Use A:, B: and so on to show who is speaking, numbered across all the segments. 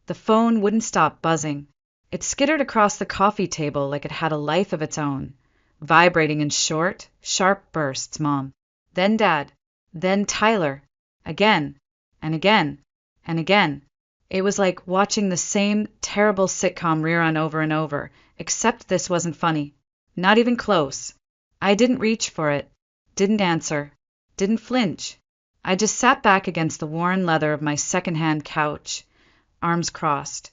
A: The phone wouldn't stop buzzing. It skittered across the coffee table like it had a life of its own, vibrating in short, sharp bursts. Mom. Then Dad. Then Tyler. Again. And again. And again. It was like watching the same terrible sitcom rerun over and over, except this wasn't funny. Not even close. I didn't reach for it. Didn't answer. Didn't flinch. I just sat back against the worn leather of my second-hand couch, arms crossed,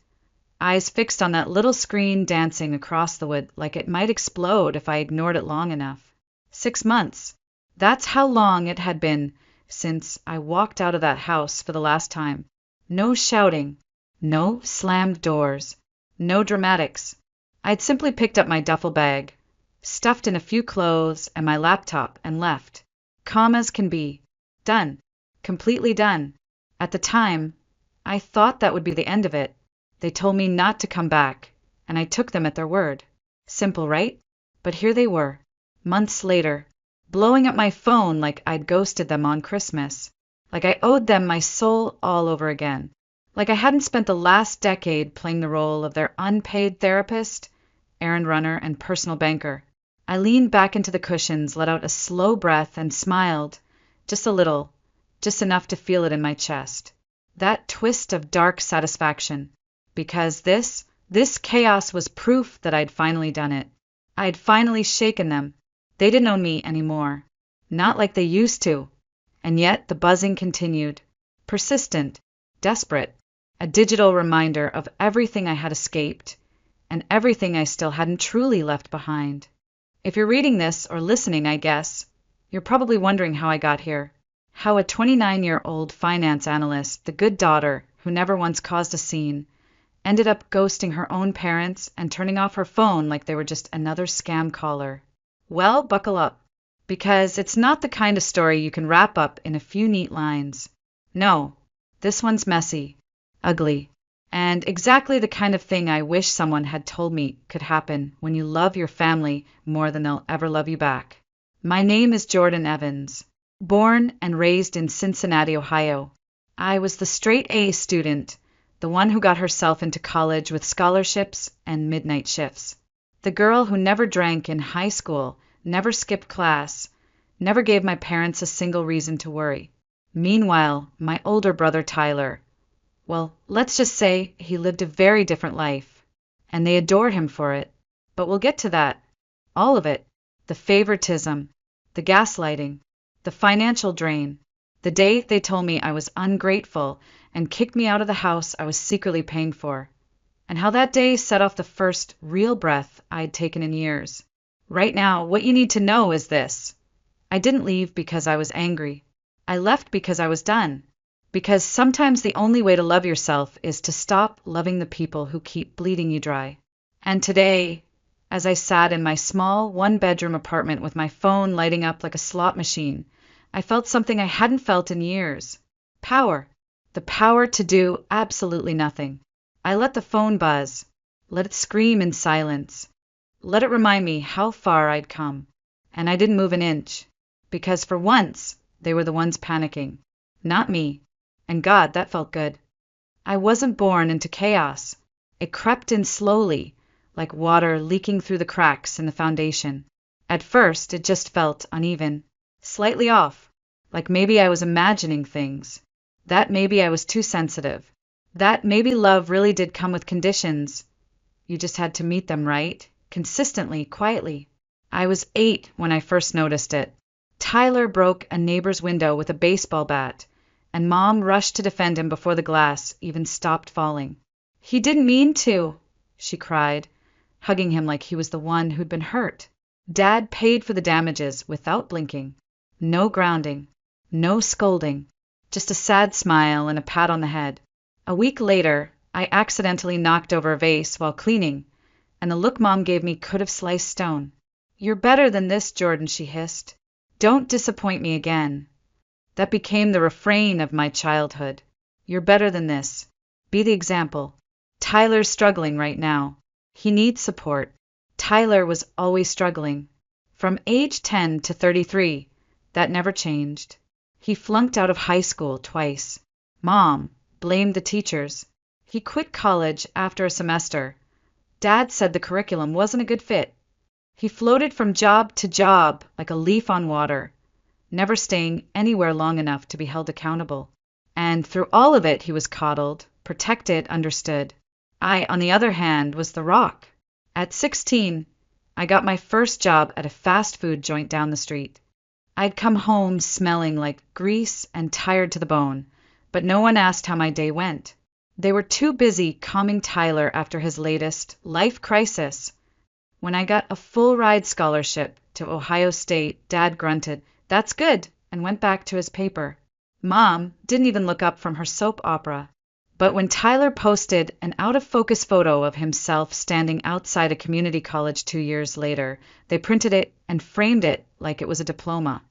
A: eyes fixed on that little screen dancing across the wood like it might explode if I ignored it long enough. 6 months. That's how long it had been since I walked out of that house for the last time. No shouting. No slammed doors. No dramatics. I'd simply picked up my duffel bag, stuffed in a few clothes and my laptop, and left. Calm as can be. Done. Completely done. At the time, I thought that would be the end of it. They told me not to come back, and I took them at their word. Simple, right? But here they were, months later, blowing up my phone like I'd ghosted them on Christmas, like I owed them my soul all over again, like I hadn't spent the last decade playing the role of their unpaid therapist, errand runner, and personal banker. I leaned back into the cushions, let out a slow breath, and smiled, just a little, just enough to feel it in my chest. That twist of dark satisfaction, because this chaos was proof that I'd finally done it. I'd finally shaken them. They didn't own me anymore. Not like they used to. And yet the buzzing continued. Persistent, desperate, a digital reminder of everything I had escaped, and everything I still hadn't truly left behind. If you're reading this or listening, I guess, you're probably wondering how I got here. How a 29-year-old finance analyst, the good daughter who never once caused a scene, ended up ghosting her own parents and turning off her phone like they were just another scam caller. Well, buckle up, because it's not the kind of story you can wrap up in a few neat lines. No, this one's messy, ugly, and exactly the kind of thing I wish someone had told me could happen when you love your family more than they'll ever love you back. My name is Jordan Evans. Born and raised in Cincinnati, Ohio. I was the straight-A student, the one who got herself into college with scholarships and midnight shifts. The girl who never drank in high school, never skipped class, never gave my parents a single reason to worry. Meanwhile, my older brother Tyler, well, let's just say he lived a very different life, and they adore him for it. But we'll get to that. All of it. The favoritism, the gaslighting, the financial drain, the day they told me I was ungrateful and kicked me out of the house I was secretly paying for, and how that day set off the first real breath I'd taken in years. Right now, what you need to know is this. I didn't leave because I was angry. I left because I was done. Because sometimes the only way to love yourself is to stop loving the people who keep bleeding you dry. And today, as I sat in my small one-bedroom apartment with my phone lighting up like a slot machine, I felt something I hadn't felt in years. Power. The power to do absolutely nothing. I let the phone buzz. Let it scream in silence. Let it remind me how far I'd come. And I didn't move an inch. Because for once, they were the ones panicking. Not me. And God, that felt good. I wasn't born into chaos. It crept in slowly, like water leaking through the cracks in the foundation. At first, it just felt uneven, slightly off, like maybe I was imagining things, that maybe I was too sensitive, that maybe love really did come with conditions. You just had to meet them right, consistently, quietly. I was 8 when I first noticed it. Tyler broke a neighbor's window with a baseball bat, and Mom rushed to defend him before the glass even stopped falling. He didn't mean to, she cried, hugging him like he was the one who'd been hurt. Dad paid for the damages without blinking. No grounding, no scolding, just a sad smile and a pat on the head. A week later, I accidentally knocked over a vase while cleaning, and the look Mom gave me could have sliced stone. "You're better than this, Jordan," she hissed. "Don't disappoint me again." That became the refrain of my childhood. You're better than this. Be the example. Tyler's struggling right now. He needs support. Tyler was always struggling. From age 10 to 33, that never changed. He flunked out of high school twice. Mom blamed the teachers. He quit college after a semester. Dad said the curriculum wasn't a good fit. He floated from job to job like a leaf on water, never staying anywhere long enough to be held accountable. And through all of it, he was coddled, protected, understood. I, on the other hand, was the rock. At 16, I got my first job at a fast food joint down the street. I'd come home smelling like grease and tired to the bone, but no one asked how my day went. They were too busy calming Tyler after his latest life crisis. When I got a full-ride scholarship to Ohio State, Dad grunted, "That's good," and went back to his paper. Mom didn't even look up from her soap opera. But when Tyler posted an out-of-focus photo of himself standing outside a community college 2 years later, they printed it and framed it like it was a diploma.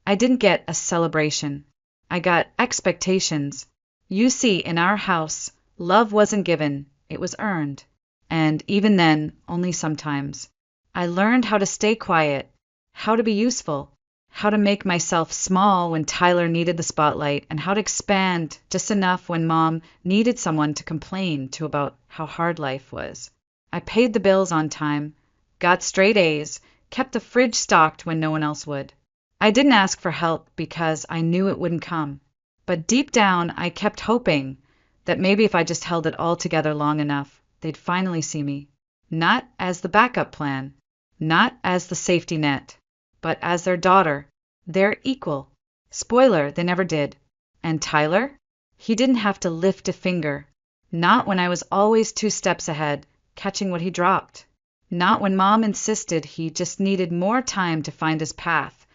A: I didn't get a celebration. I got expectations. You see, in our house, love wasn't given, it was earned. And even then, only sometimes. I learned how to stay quiet, how to be useful, how to make myself small when Tyler needed the spotlight, and how to expand just enough when Mom needed someone to complain to about how hard life was. I paid the bills on time, got straight A's, kept the fridge stocked when no one else would. I didn't ask for help because I knew it wouldn't come. But deep down, I kept hoping that maybe if I just held it all together long enough, they'd finally see me. Not as the backup plan, not as the safety net, but as their daughter, their equal. Spoiler, they never did. And Tyler? He didn't have to lift a finger. Not when I was always 2 steps ahead, catching what he dropped. Not when Mom insisted he just needed more time to find his path,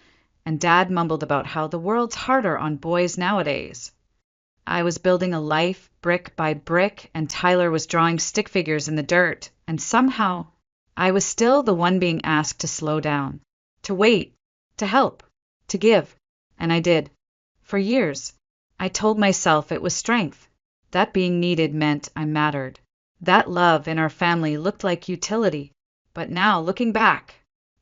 A: and Dad mumbled about how the world's harder on boys nowadays. I was building a life brick by brick, and Tyler was drawing stick figures in the dirt, and somehow I was still the one being asked to slow down, to wait, to help, to give, and I did. For years, I told myself it was strength. That being needed meant I mattered. That love in our family looked like utility. But now, looking back,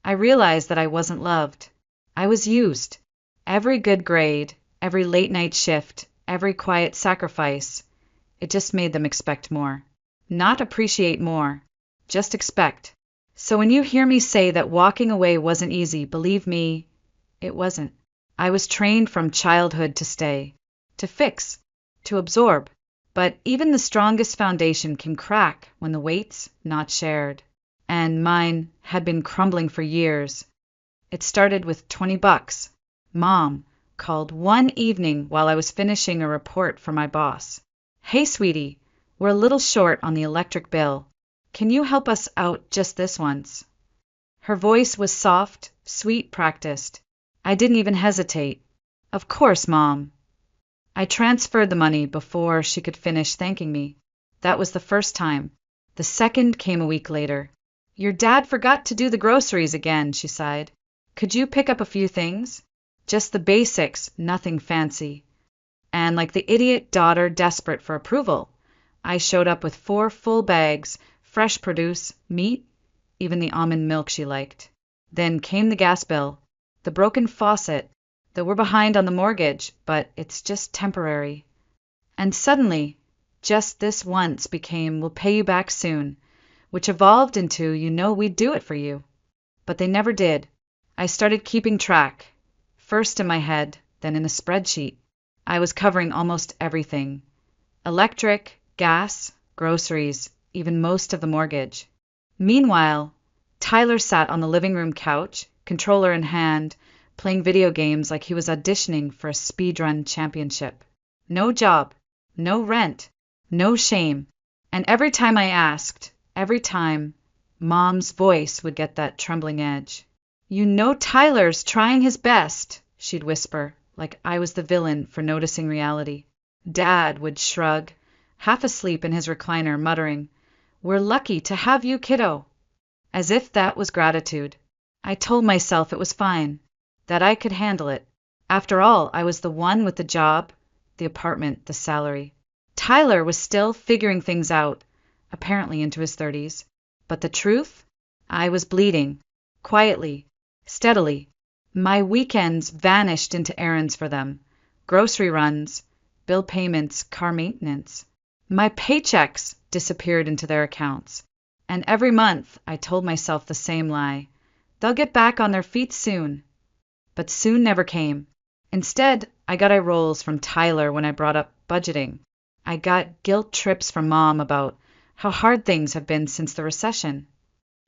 A: I realized that I wasn't loved. I was used. Every good grade, every late-night shift, every quiet sacrifice, it just made them expect more. Not appreciate more, just expect. So when you hear me say that walking away wasn't easy, believe me, it wasn't. I was trained from childhood to stay, to fix, to absorb. But even the strongest foundation can crack when the weight's not shared. And mine had been crumbling for years. It started with $20. Mom called one evening while I was finishing a report for my boss. "Hey, sweetie, we're a little short on the electric bill. Can you help us out just this once?" Her voice was soft, sweet, practiced. I didn't even hesitate. "Of course, Mom." I transferred the money before she could finish thanking me. That was the first time. The second came a week later. "Your dad forgot to do the groceries again," she sighed. "Could you pick up a few things? Just the basics, nothing fancy." And like the idiot daughter desperate for approval, I showed up with 4 full bags, fresh produce, meat, even the almond milk she liked. Then came the gas bill, the broken faucet, that we're behind on the mortgage, but it's just temporary. And suddenly, just this once became, "We'll pay you back soon," which evolved into, "we'd do it for you." But they never did. I started keeping track, first in my head, then in a spreadsheet. I was covering almost everything. Electric, gas, groceries, even most of the mortgage. Meanwhile, Tyler sat on the living room couch, controller in hand, playing video games like he was auditioning for a speedrun championship. No job, no rent, no shame. And every time I asked, every time, Mom's voice would get that trembling edge. Tyler's trying his best," she'd whisper, like I was the villain for noticing reality. Dad would shrug, half asleep in his recliner, muttering, "We're lucky to have you, kiddo." As if that was gratitude. I told myself it was fine, that I could handle it. After all, I was the one with the job, the apartment, the salary. Tyler was still figuring things out, apparently into his 30s. But the truth? I was bleeding, quietly, steadily. My weekends vanished into errands for them, grocery runs, bill payments, car maintenance. My paychecks disappeared into their accounts. And every month I told myself the same lie. They'll get back on their feet soon. But soon never came. Instead, I got eye rolls from Tyler when I brought up budgeting. I got guilt trips from Mom about how hard things have been since the recession.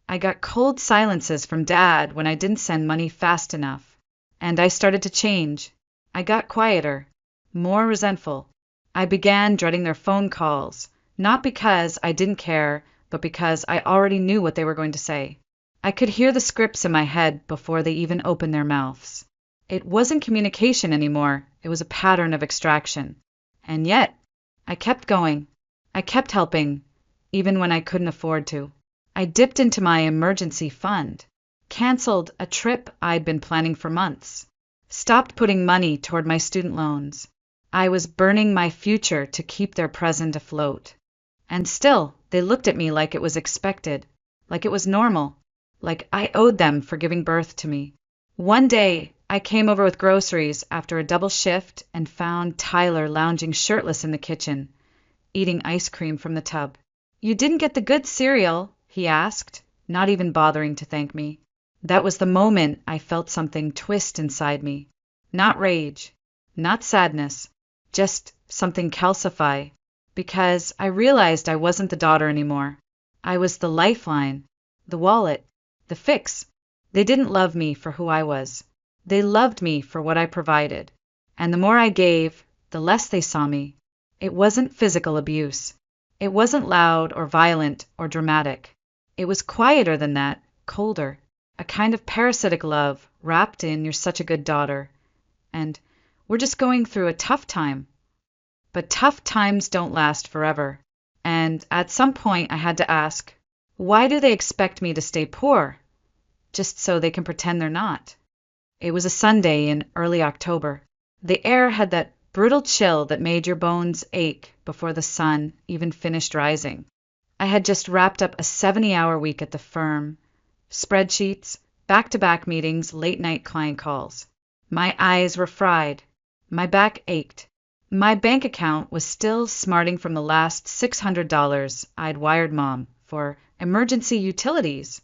A: I got cold silences from Dad when I didn't send money fast enough. And I started to change. I got quieter, more resentful. I began dreading their phone calls, not because I didn't care, but because I already knew what they were going to say. I could hear the scripts in my head before they even opened their mouths. It wasn't communication anymore, it was a pattern of extraction. And yet, I kept going. I kept helping, even when I couldn't afford to. I dipped into my emergency fund, canceled a trip I'd been planning for months, stopped putting money toward my student loans. I was burning my future to keep their present afloat. And still, they looked at me like it was expected, like it was normal, like I owed them for giving birth to me. One day, I came over with groceries after a double shift and found Tyler lounging shirtless in the kitchen, eating ice cream from the tub. "You didn't get the good cereal?" he asked, not even bothering to thank me. That was the moment I felt something twist inside me. Not rage, not sadness, just something calcify, because I realized I wasn't the daughter anymore. I was the lifeline, the wallet, the fix. They didn't love me for who I was. They loved me for what I provided. And the more I gave, the less they saw me. It wasn't physical abuse. It wasn't loud or violent or dramatic. It was quieter than that, colder. A kind of parasitic love wrapped in "you're such a good daughter," and "we're just going through a tough time." But tough times don't last forever. And at some point I had to ask, why do they expect me to stay poor? Just so they can pretend they're not. It was a Sunday in early October. The air had that brutal chill that made your bones ache before the sun even finished rising. I had just wrapped up a 70-hour week at the firm. Spreadsheets, back-to-back meetings, late-night client calls. My eyes were fried. My back ached. My bank account was still smarting from the last $600 I'd wired Mom for emergency utilities.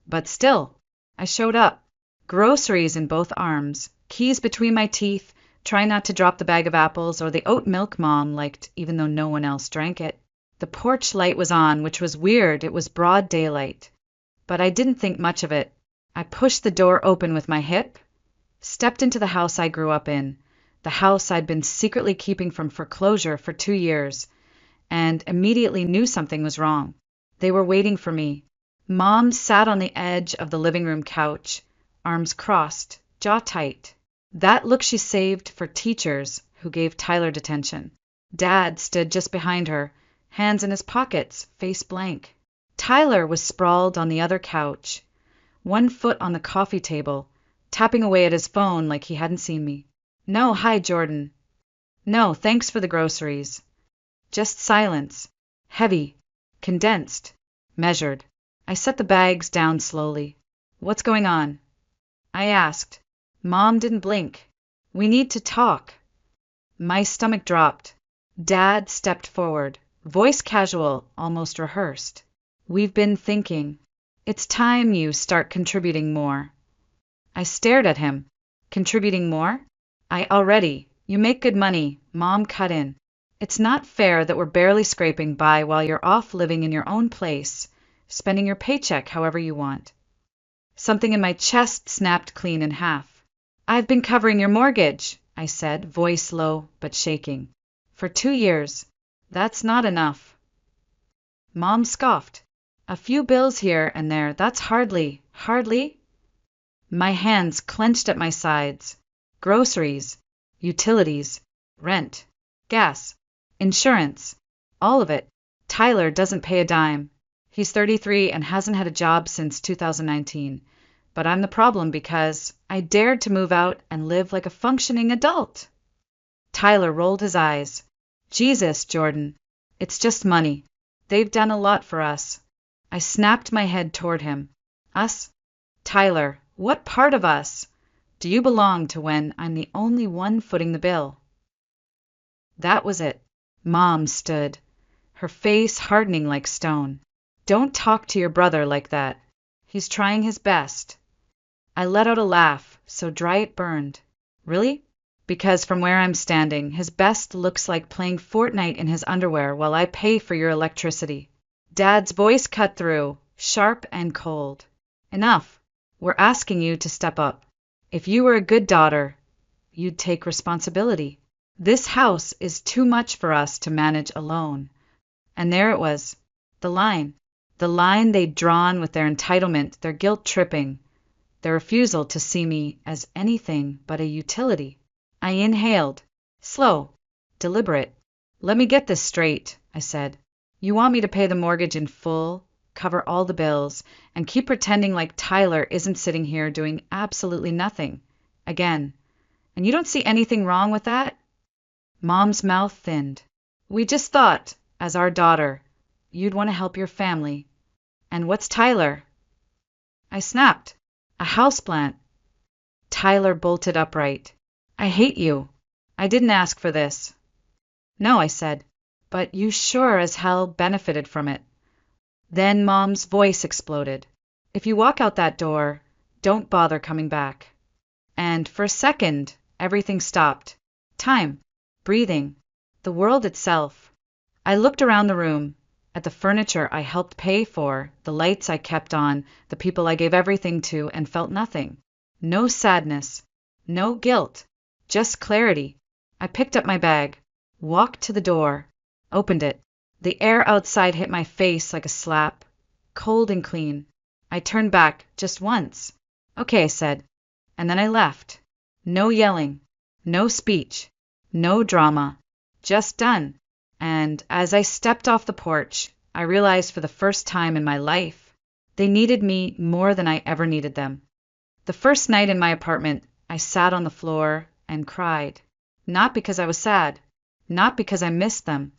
A: But still, I showed up. Groceries in both arms, keys between my teeth, trying not to drop the bag of apples or the oat milk Mom liked even though no one else drank it. The porch light was on, which was weird. It was broad daylight. But I didn't think much of it. I pushed the door open with my hip, stepped into the house I grew up in, the house I'd been secretly keeping from foreclosure for 2 years, and immediately knew something was wrong. They were waiting for me. Mom sat on the edge of the living room couch, arms crossed, jaw tight. That look she saved for teachers who gave Tyler detention. Dad stood just behind her, hands in his pockets, face blank. Tyler was sprawled on the other couch, one foot on the coffee table, tapping away at his phone like he hadn't seen me. "No, hi, Jordan." "No, thanks for the groceries." Just silence. Heavy, condensed, measured. I set the bags down slowly. "What's going on?" I asked. Mom didn't blink. "We need to talk." My stomach dropped. Dad stepped forward, voice casual, almost rehearsed. "We've been thinking. It's time you start contributing more." I stared at him. "Contributing more?" You make good money," Mom cut in. "It's not fair that we're barely scraping by while you're off living in your own place, spending your paycheck however you want." Something in my chest snapped clean in half. "I've been covering your mortgage," I said, voice low but shaking. "For 2 years. That's not enough." Mom scoffed. "A few bills here and there, that's hardly. My hands clenched at my sides. Groceries, utilities, rent, gas, insurance, all of it. Tyler doesn't pay a dime. He's 33 and hasn't had a job since 2019. But I'm the problem because I dared to move out and live like a functioning adult." Tyler rolled his eyes. "Jesus, Jordan, it's just money. They've done a lot for us." I snapped my head toward him. "Us? Tyler, what part of us do you belong to when I'm the only one footing the bill?" That was it. Mom stood. her face hardening like stone. Don't talk to your brother like that. He's trying his best. I let out a laugh, so dry it burned. Really? Because from where I'm standing, his best looks like playing Fortnite in his underwear while I pay for your electricity. Dad's voice cut through, sharp and cold. Enough. We're asking you to step up. If you were a good daughter, you'd take responsibility. This house is too much for us to manage alone. And there it was. The line. The line they'd drawn with their entitlement, their guilt-tripping, their refusal to see me as anything but a utility. I inhaled. Slow. Deliberate. Let me get this straight, I said. You want me to pay the mortgage in full, cover all the bills, and keep pretending like Tyler isn't sitting here doing absolutely nothing. Again. And you don't see anything wrong with that? Mom's mouth thinned. We just thought, as our daughter, you'd want to help your family. And what's Tyler? I snapped. A houseplant. Tyler bolted upright. I hate you. I didn't ask for this. No, I said, but you sure as hell benefited from it. Then Mom's voice exploded. If you walk out that door, don't bother coming back. And for a second, everything stopped. Time. Breathing. The world itself. I looked around the room, at the furniture I helped pay for, the lights I kept on, the people I gave everything to, and felt nothing. No sadness. No guilt. Just clarity. I picked up my bag, walked to the door, opened it. The air outside hit my face like a slap, cold and clean. I turned back just once. Okay, I said, and then I left. No yelling, no speech, no drama, just done. And as I stepped off the porch, I realized for the first time in my life, they needed me more than I ever needed them. The first night in my apartment, I sat on the floor and cried. Not because I was sad, not because I missed them.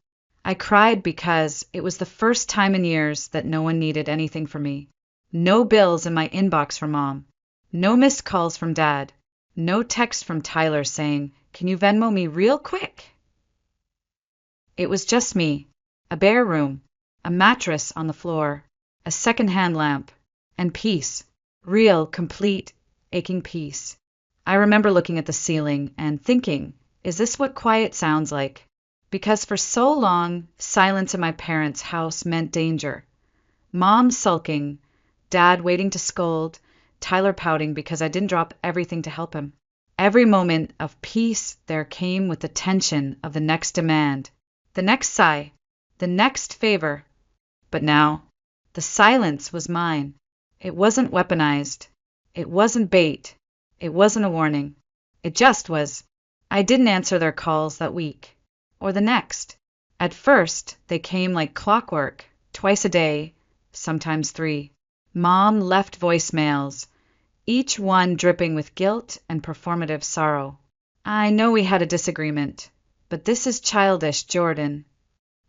A: I cried because it was the first time in years that no one needed anything from me. No bills in my inbox from Mom. No missed calls from Dad. No text from Tyler saying, "Can you Venmo me real quick?" It was just me, a bare room, a mattress on the floor, a second-hand lamp, and peace. Real, complete, aching peace. I remember looking at the ceiling and thinking, is this what quiet sounds like? Because for so long, silence in my parents' house meant danger. Mom sulking, Dad waiting to scold, Tyler pouting because I didn't drop everything to help him. Every moment of peace there came with the tension of the next demand, the next sigh, the next favor. But now, the silence was mine. It wasn't weaponized. It wasn't bait. It wasn't a warning. It just was. I didn't answer their calls that week, or the next. At first, they came like clockwork, twice a day, sometimes 3. Mom left voicemails, each one dripping with guilt and performative sorrow. I know we had a disagreement, but this is childish, Jordan.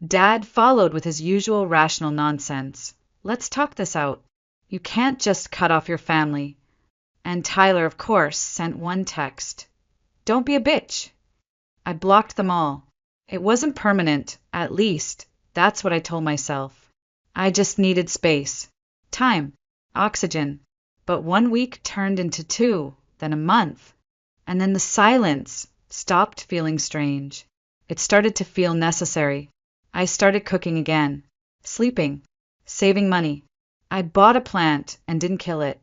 A: Dad followed with his usual rational nonsense. Let's talk this out. You can't just cut off your family. And Tyler, of course, sent one text. Don't be a bitch. I blocked them all. It wasn't permanent, at least. That's what I told myself. I just needed space. Time. Oxygen. But 1 week turned into 2, then a month. And then the silence stopped feeling strange. It started to feel necessary. I started cooking again. Sleeping. Saving money. I bought a plant and didn't kill it.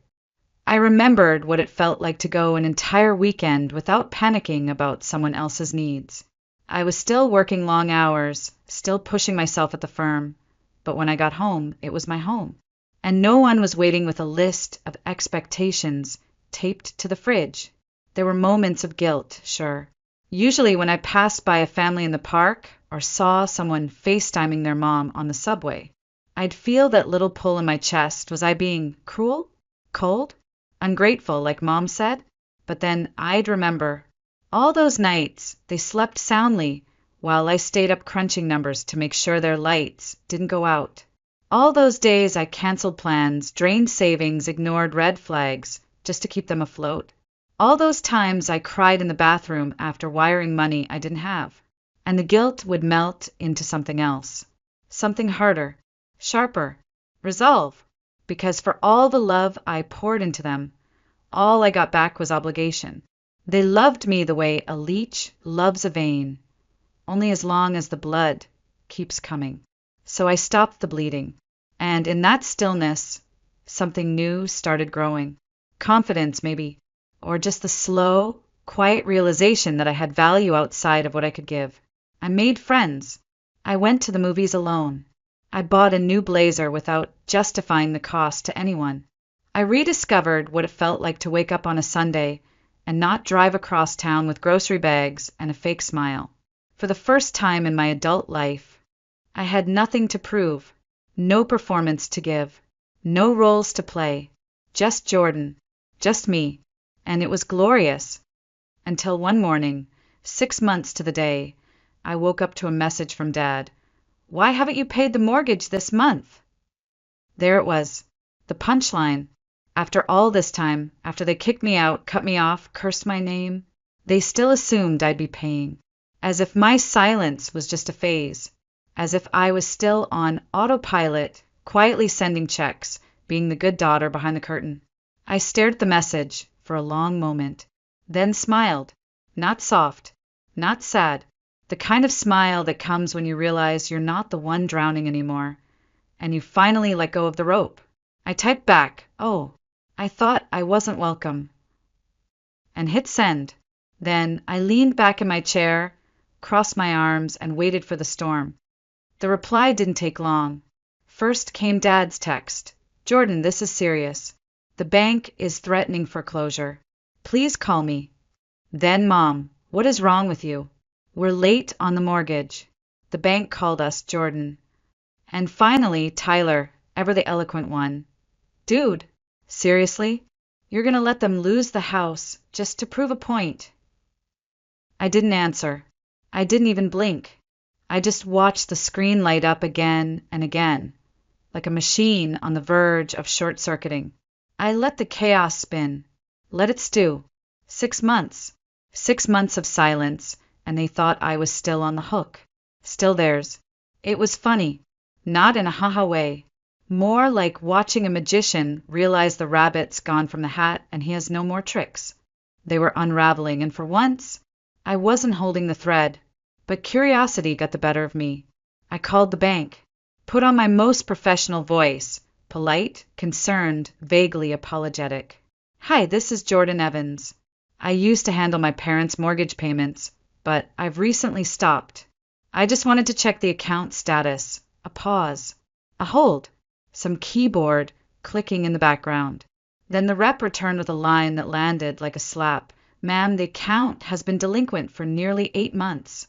A: I remembered what it felt like to go an entire weekend without panicking about someone else's needs. I was still working long hours, still pushing myself at the firm, but when I got home, it was my home. And no one was waiting with a list of expectations taped to the fridge. There were moments of guilt, sure. Usually when I passed by a family in the park or saw someone FaceTiming their mom on the subway, I'd feel that little pull in my chest. Was I being cruel? Cold? Ungrateful, like Mom said? But then I'd remember. All those nights, they slept soundly while I stayed up crunching numbers to make sure their lights didn't go out. All those days I canceled plans, drained savings, ignored red flags just to keep them afloat. All those times I cried in the bathroom after wiring money I didn't have. And the guilt would melt into something else. Something harder, sharper, resolve. Because for all the love I poured into them, all I got back was obligation. They loved me the way a leech loves a vein, only as long as the blood keeps coming. So I stopped the bleeding, and in that stillness, something new started growing. Confidence, maybe, or just the slow, quiet realization that I had value outside of what I could give. I made friends. I went to the movies alone. I bought a new blazer without justifying the cost to anyone. I rediscovered what it felt like to wake up on a Sunday and not drive across town with grocery bags and a fake smile. For the first time in my adult life, I had nothing to prove, no performance to give, no roles to play, just Jordan, just me, and it was glorious. Until one morning, 6 months to the day, I woke up to a message from Dad. "Why haven't you paid the mortgage this month?" There it was, the punchline. After all this time, after they kicked me out, cut me off, cursed my name, they still assumed I'd be paying, as if my silence was just a phase, as if I was still on autopilot, quietly sending checks, being the good daughter behind the curtain. I stared at the message for a long moment, then smiled, not soft, not sad, the kind of smile that comes when you realize you're not the one drowning anymore, and you finally let go of the rope. I typed back, "Oh, I thought I wasn't welcome," and hit send. Then I leaned back in my chair, crossed my arms, and waited for the storm. The reply didn't take long. First came Dad's text. "Jordan, this is serious. The bank is threatening foreclosure. Please call me." Then Mom, "What is wrong with you? We're late on the mortgage. The bank called us, Jordan." And finally, Tyler, ever the eloquent one. "Dude, seriously? You're gonna let them lose the house just to prove a point?" I didn't answer. I didn't even blink. I just watched the screen light up again and again, like a machine on the verge of short-circuiting. I let the chaos spin, let it stew. 6 months. 6 months of silence, and they thought I was still on the hook, still theirs. It was funny, not in a ha-ha way, more like watching a magician realize the rabbit's gone from the hat and he has no more tricks. They were unraveling, and for once, I wasn't holding the thread, but curiosity got the better of me. I called the bank, put on my most professional voice, polite, concerned, vaguely apologetic. "Hi, this is Jordan Evans. I used to handle my parents' mortgage payments, but I've recently stopped. I just wanted to check the account status." A pause. A hold. Some keyboard clicking in the background. Then the rep returned with a line that landed like a slap. "Ma'am, the account has been delinquent for nearly 8 months."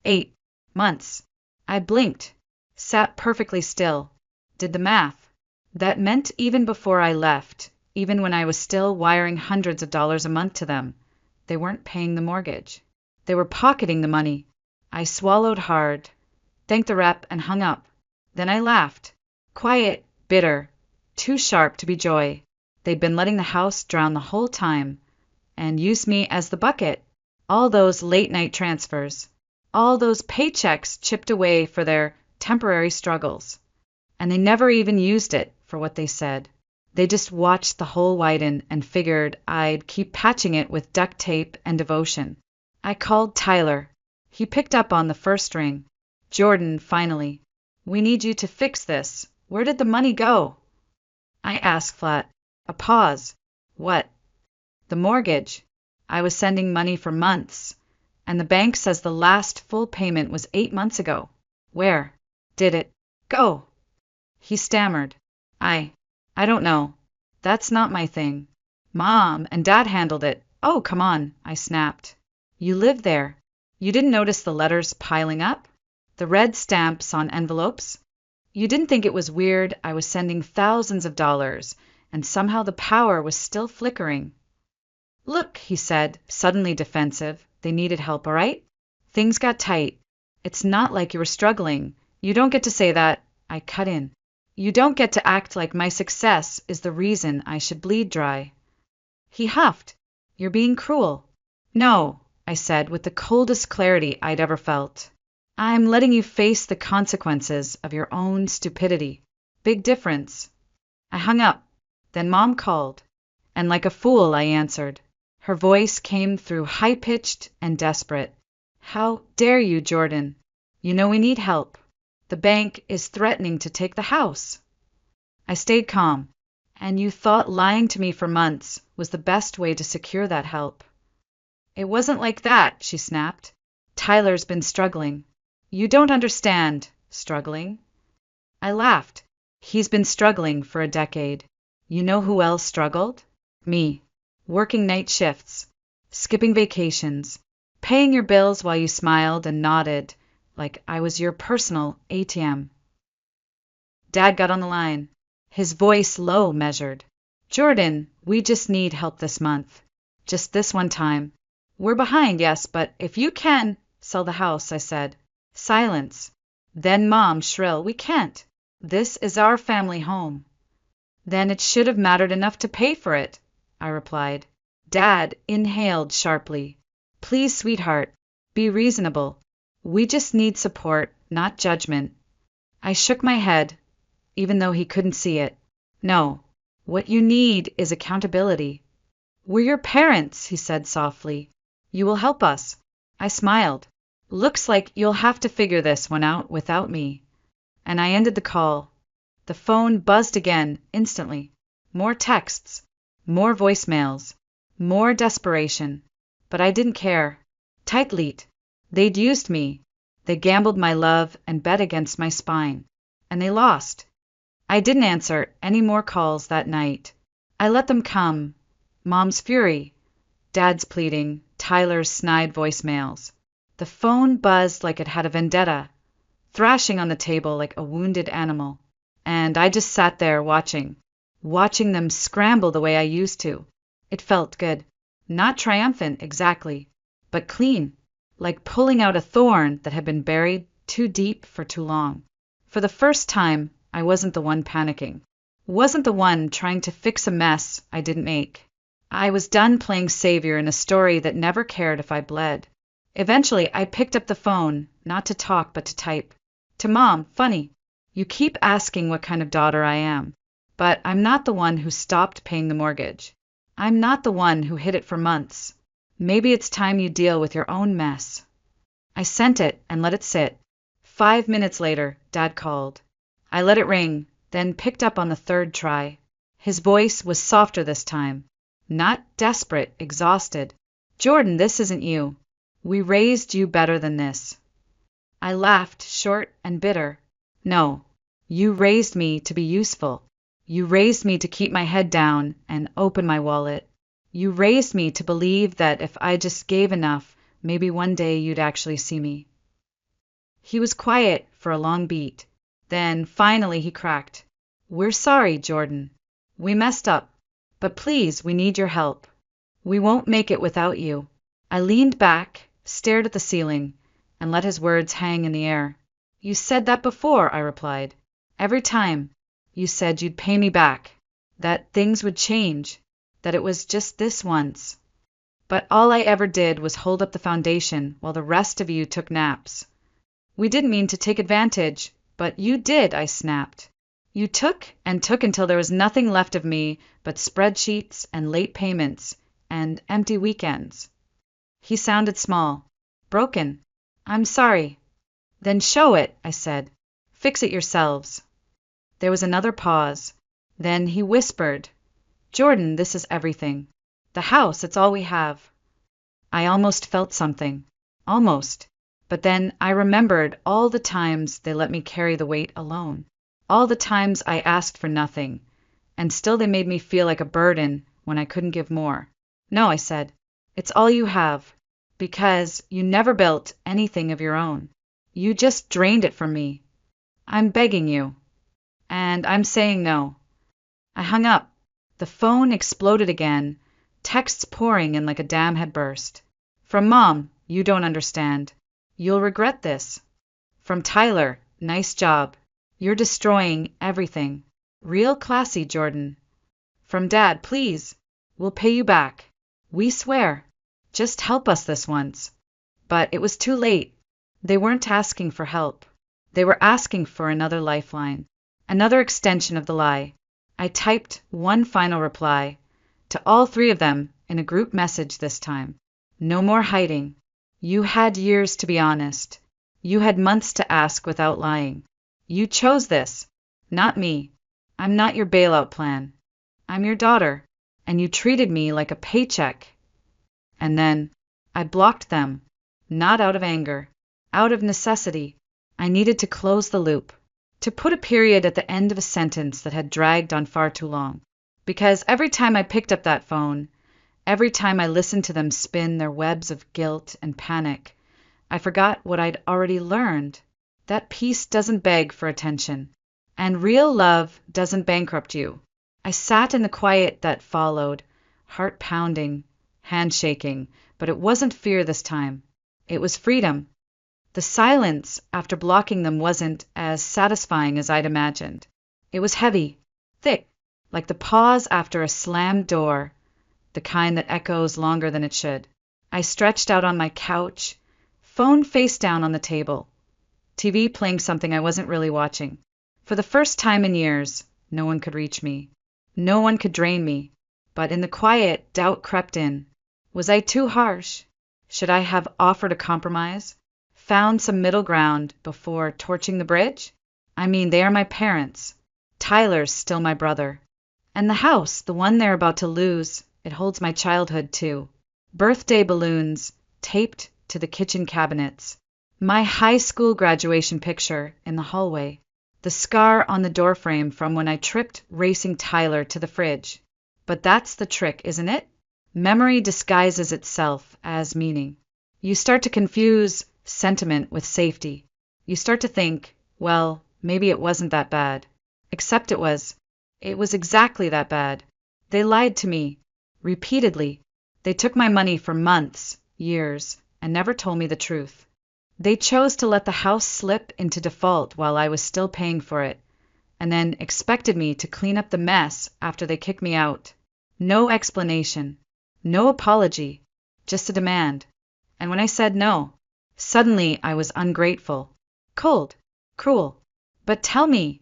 A: 8 months. I blinked, sat perfectly still, did the math. That meant even before I left, even when I was still wiring hundreds of dollars a month to them, they weren't paying the mortgage. They were pocketing the money. I swallowed hard, thanked the rep, and hung up. Then I laughed. Quiet, bitter, too sharp to be joy. They'd been letting the house drown the whole time, and used me as the bucket. All those late-night transfers, all those paychecks chipped away for their temporary struggles. And they never even used it for what they said. They just watched the hole widen and figured I'd keep patching it with duct tape and devotion. I called Tyler. He picked up on the first ring. "Jordan, finally. We need you to fix this. Where did the money go?" I asked flat. A pause. "What?" "The mortgage. I was sending money for months, and the bank says the last full payment was 8 months ago. Where did it go?" He stammered. I don't know. That's not my thing. Mom and Dad handled it." "Oh, come on," I snapped. "You live there. You didn't notice the letters piling up? The red stamps on envelopes? You didn't think it was weird I was sending thousands of dollars, and somehow the power was still flickering?" "Look," he said, suddenly defensive. "They needed help, all right? Things got tight. It's not like you were struggling. You don't get to say that." I cut in. "You don't get to act like my success is the reason I should bleed dry." He huffed. "You're being cruel." "No," I said with the coldest clarity I'd ever felt. I'm letting you face the consequences of your own stupidity. Big difference. I hung up. Then Mom called. And like a fool, I answered. Her voice came through high-pitched and desperate. How dare you, Jordan? You know we need help. The bank is threatening to take the house. I stayed calm. And you thought lying to me for months was the best way to secure that help. It wasn't like that, she snapped. Tyler's been struggling. You don't understand. Struggling? I laughed. He's been struggling for a decade. You know who else struggled? Me. Working night shifts, skipping vacations, paying your bills while you smiled and nodded like I was your personal ATM. Dad got on the line, his voice low, measured. Jordan, we just need help this month. Just this one time. We're behind, yes, but if you can sell the house, I said. Silence. Then Mom, shrill, we can't. This is our family home. Then it should have mattered enough to pay for it, I replied. Dad inhaled sharply. Please, sweetheart, be reasonable. We just need support, not judgment. I shook my head, even though he couldn't see it. No, what you need is accountability. We're your parents, he said softly. You will help us. I smiled. Looks like you'll have to figure this one out without me. And I ended the call. The phone buzzed again, instantly. More texts. More voicemails, more desperation. But I didn't care. Tight-leet. They'd used me. They gambled my love and bet against my spine. And they lost. I didn't answer any more calls that night. I let them come. Mom's fury, Dad's pleading, Tyler's snide voicemails. The phone buzzed like it had a vendetta, thrashing on the table like a wounded animal. And I just sat there watching them scramble the way I used to. It felt good. Not triumphant, exactly, but clean, like pulling out a thorn that had been buried too deep for too long. For the first time, I wasn't the one panicking. Wasn't the one trying to fix a mess I didn't make. I was done playing savior in a story that never cared if I bled. Eventually, I picked up the phone, not to talk but to type. To Mom, funny. You keep asking what kind of daughter I am. But I'm not the one who stopped paying the mortgage. I'm not the one who hid it for months. Maybe it's time you deal with your own mess. I sent it and let it sit. 5 minutes later, Dad called. I let it ring, then picked up on the third try. His voice was softer this time. Not desperate, exhausted. Jordan, this isn't you. We raised you better than this. I laughed, short and bitter. No, you raised me to be useful. You raised me to keep my head down and open my wallet. You raised me to believe that if I just gave enough, maybe one day you'd actually see me. He was quiet for a long beat. Then, finally, he cracked. We're sorry, Jordan. We messed up. But please, we need your help. We won't make it without you. I leaned back, stared at the ceiling, and let his words hang in the air. You said that before, I replied. Every time. You said you'd pay me back, that things would change, that it was just this once. But all I ever did was hold up the foundation while the rest of you took naps. We didn't mean to take advantage, but you did, I snapped. You took and took until there was nothing left of me but spreadsheets and late payments and empty weekends. He sounded small, broken. I'm sorry. Then show it, I said. Fix it yourselves. There was another pause. Then he whispered, Jordan, this is everything. The house, it's all we have. I almost felt something. Almost. But then I remembered all the times they let me carry the weight alone. All the times I asked for nothing. And still they made me feel like a burden when I couldn't give more. No, I said. It's all you have. Because you never built anything of your own. You just drained it from me. I'm begging you. And I'm saying no. I hung up. The phone exploded again, texts pouring in like a dam had burst. From Mom, you don't understand. You'll regret this. From Tyler, nice job. You're destroying everything. Real classy, Jordan. From Dad, please. We'll pay you back. We swear. Just help us this once. But it was too late. They weren't asking for help. They were asking for another lifeline, another extension of the lie. I typed one final reply to all three of them in a group message this time. No more hiding. You had years to be honest. You had months to ask without lying. You chose this, not me. I'm not your bailout plan. I'm your daughter, and you treated me like a paycheck. And then I blocked them, not out of anger, out of necessity. I needed to close the loop, to put a period at the end of a sentence that had dragged on far too long. Because every time I picked up that phone, every time I listened to them spin their webs of guilt and panic, I forgot what I'd already learned. That peace doesn't beg for attention, and real love doesn't bankrupt you. I sat in the quiet that followed, heart pounding, hand shaking, but it wasn't fear this time. It was freedom. The silence after blocking them wasn't as satisfying as I'd imagined. It was heavy, thick, like the pause after a slammed door, the kind that echoes longer than it should. I stretched out on my couch, phone face down on the table, TV playing something I wasn't really watching. For the first time in years, no one could reach me. No one could drain me. But in the quiet, doubt crept in. Was I too harsh? Should I have offered a compromise? Found some middle ground before torching the bridge? I mean, they are my parents. Tyler's still my brother. And the house, the one they're about to lose, it holds my childhood too. Birthday balloons taped to the kitchen cabinets. My high school graduation picture in the hallway. The scar on the doorframe from when I tripped racing Tyler to the fridge. But that's the trick, isn't it? Memory disguises itself as meaning. You start to confuse sentiment with safety. You start to think, well, maybe it wasn't that bad. Except it was. It was exactly that bad. They lied to me. Repeatedly. They took my money for months, years, and never told me the truth. They chose to let the house slip into default while I was still paying for it, and then expected me to clean up the mess after they kicked me out. No explanation. No apology. Just a demand. And when I said no, suddenly I was ungrateful. Cold. Cruel. But tell me,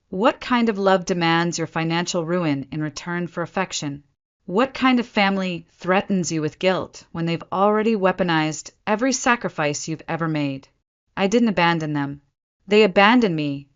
A: what kind of love demands your financial ruin in return for affection? What kind of family threatens you with guilt when they've already weaponized every sacrifice you've ever made? I didn't abandon them. They abandoned me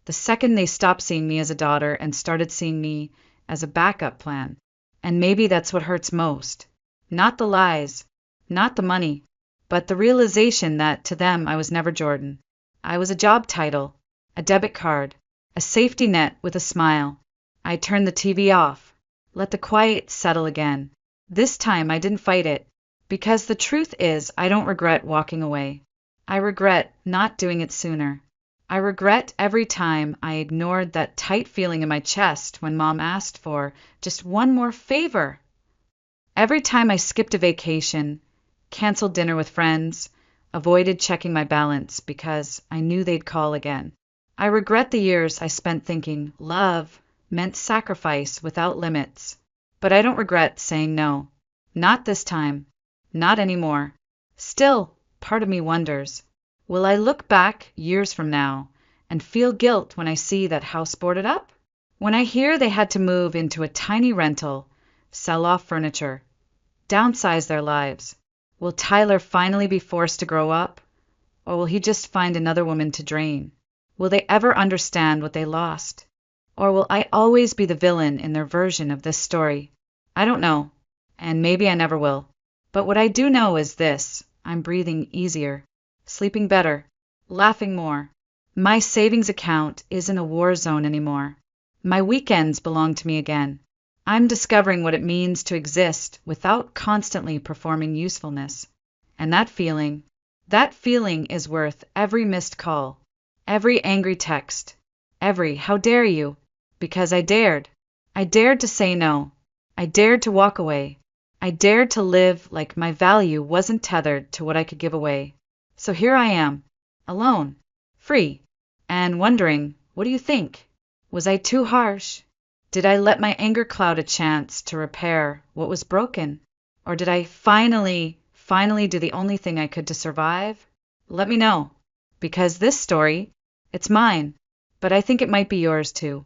A: the second they stopped seeing me as a daughter and started seeing me as a backup plan. And maybe that's what hurts most. Not the lies, not the money, but the realization that to them I was never Jordan. I was a job title, a debit card, a safety net with a smile. I turned the TV off. Let the quiet settle again. This time I didn't fight it, because the truth is I don't regret walking away. I regret not doing it sooner. I regret every time I ignored that tight feeling in my chest when Mom asked for just one more favor. Every time I skipped a vacation, canceled dinner with friends, avoided checking my balance because I knew they'd call again. I regret the years I spent thinking love meant sacrifice without limits. But I don't regret saying no. Not this time. Not anymore. Still, part of me wonders, will I look back years from now and feel guilt when I see that house boarded up? When I hear they had to move into a tiny rental, sell off furniture, downsize their lives, will Tyler finally be forced to grow up? Or will he just find another woman to drain? Will they ever understand what they lost? Or will I always be the villain in their version of this story? I don't know, and maybe I never will. But what I do know is this: I'm breathing easier, sleeping better, laughing more. My savings account isn't a war zone anymore. My weekends belong to me again. I'm discovering what it means to exist without constantly performing usefulness. And that feeling is worth every missed call, every angry text, every "how dare you?" Because I dared. I dared to say no. I dared to walk away. I dared to live like my value wasn't tethered to what I could give away. So here I am, alone, free, and wondering, what do you think? Was I too harsh? Did I let my anger cloud a chance to repair what was broken? Or did I finally do the only thing I could to survive? Let me know. Because this story, it's mine, but I think it might be yours too.